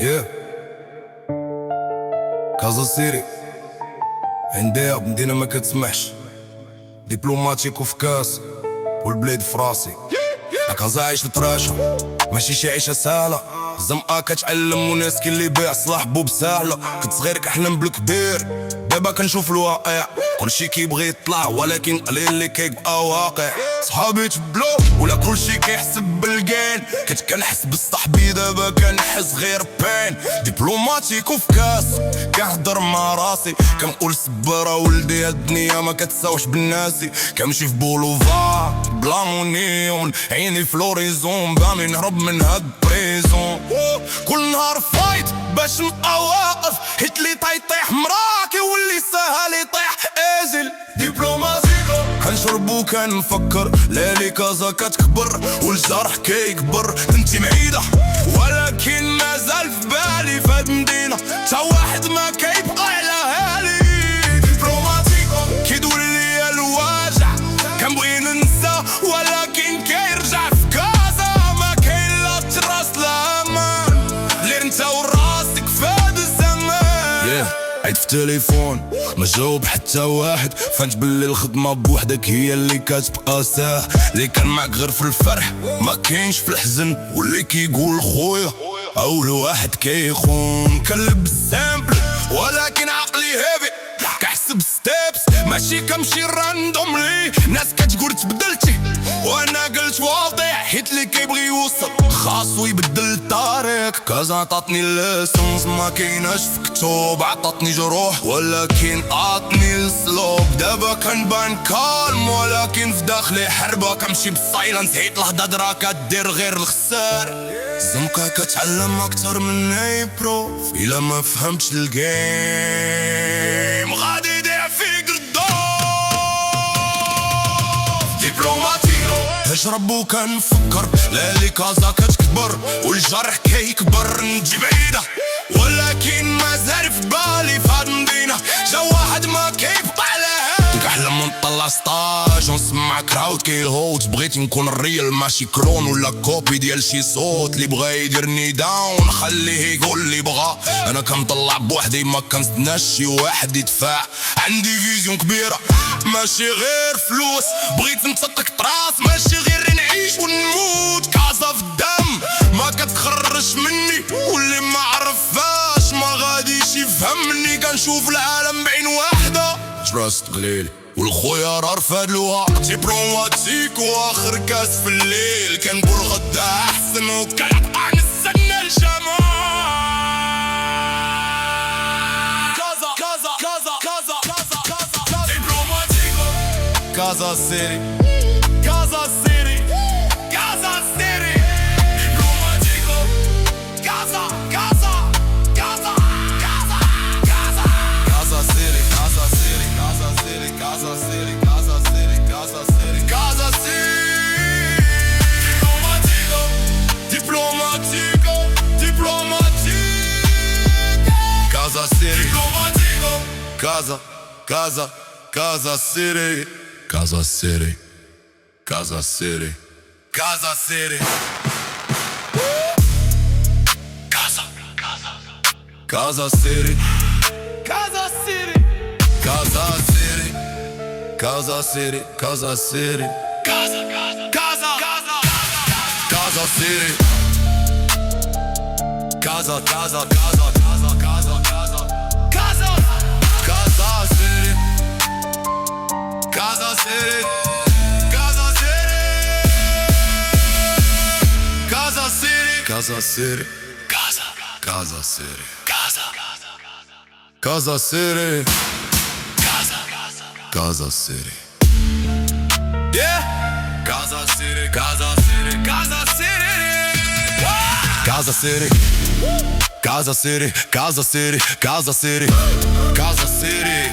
Yeah. كازا سيري عندها مدينة ما كتسمحش، دبلوماتيك وفي كاس والبلاد في راسي. كازا عايش لطراشة ماشي شي عيشة سهلة، الزنقة كتعلم وناس كي اللي بيع صلاحبو بسهلة. كنت صغير كنحلم بالكبير، دابا كنشوف الواقع. كلشي كيبغي يطلع ولكن قليل اللي كيبقى واقع. صحابي تبلو ولا كلشي كيحسب بالكاين، كنت كنحس بصاحبي دابا كنحس غير بين. دبلوماتيك وفي كاس كنهضر مع راسي، كنقول سبارة ولدي هاد الدنيا ما كتساوش بالناسي. كنمشي في بولوفار بلا مونيون، عيني في لوريزون باغي نهرب من هاد بريزون. كل نهار فايت باش نبقى واقف، حيت لي طيح مراكي واللي سهل يطيح ازل. دبلوماسيكو كنشربو كنفكر، ليلي كازا كتكبر والجرح كيكبر. انتي بعيدة ولكن مازال في بالي، فهاد المدينة تا واحد ما كيبقى على هالي. دبلوماسيكو كيدور ليا الواجع، كنبغي ننسى ولكن كيرجع في كازا. ما كاين لا تراس لا امان، اللي انت وراسك في هاد الزمان. عيد في تليفون ما جاوب حتى واحد، فهمت باللي الخدمة بوحدك هي اللي كتبقى ساه. اللي كان معك غير في الفرح ما كاينش في الحزن، واللي كيقول خويا اول واحد كيخون. كنلبس سامبل ولكن عقلي هيفي، كحسب ستيبس ماشي كمشي راندوملي. ناس كتقول تبدلتي وانا قلت واضح، حيت اللي كيبغي يوصل خاصو يبدل الطريق. كازا عطاتني الليسونس ما كايناش في كتب، عطاتني جروح ولكن عطني السلوك. دابا كنبان كالم ولكن في داخلي حربة، كنمشي بالسايلنس حيت الهضرة كدير غير الخسار. الزنقة كتعلم اكتر من اي بروف، الا ما فهمتش الجيم غادي يضيع فيك الضوء. دبلوماتيكو نشرب وكنفكر، ليلي كازا كتكبر والجرح كيكبر. نجي بعيدة ولكن مازال في بالي، في هاد المدينة جا واحد ما كيبقى على هاد. كنحلم ونطلع ستاج ونسمع كراود كيهوت، بغيت نكون الريال ماشي كلون ولا كوبي ديال شي صوت. اللي بغا يديرني داون خليه يقول اللي بغا، انا كنطلع بوحدي ما كنستناش شي واحد يدفع. عندي فيزيون كبيرة ماشي غير فلوس، بغيت نتسطك طراس ماشي غير نعيش ونموت. كازا في الدم ما كتخرج مني، واللي ما عرفاش ما غاديش يفهمني. كنشوف العالم بعين واحدة، تراست قليل والخويا راه رفاد الوقت. دبلوماتيك واخر كاس في الليل، كنقول غدا احسن وكنبقى نستنى الجمال. كازا كازا كازا كازا كازا كازا دبلوماتيكو كازا سيري كازا سيري كازا سيري دبلوماتيكو كازا كازا كازا كازا كازا كازا سيري كازا سيري كازا سيري كازا سيري كازا سيري كازا سيري كازا سيري دبلوماتيكو دبلوماتيكو كازا سيري دبلوماتيكو كازا كازا كازا سيري كازا سيري كازا سيري كازا سيري كازا كازا سيري كازا سيري كازا سيري كازا سيري كازا سيري كازا كازا كازا كازا سيري كازا كازا كازا كازا كازا كازا كازا كازا سيري كازا سيري كازا سيري كازا سيري كازا سيري كازا كازا سيري كازا كازا سيري كازا كازا سيري كازا سيري كازا سيري كازا سيري كازا سيري كازا سيري كازا سيري كازا سيري كازا سيري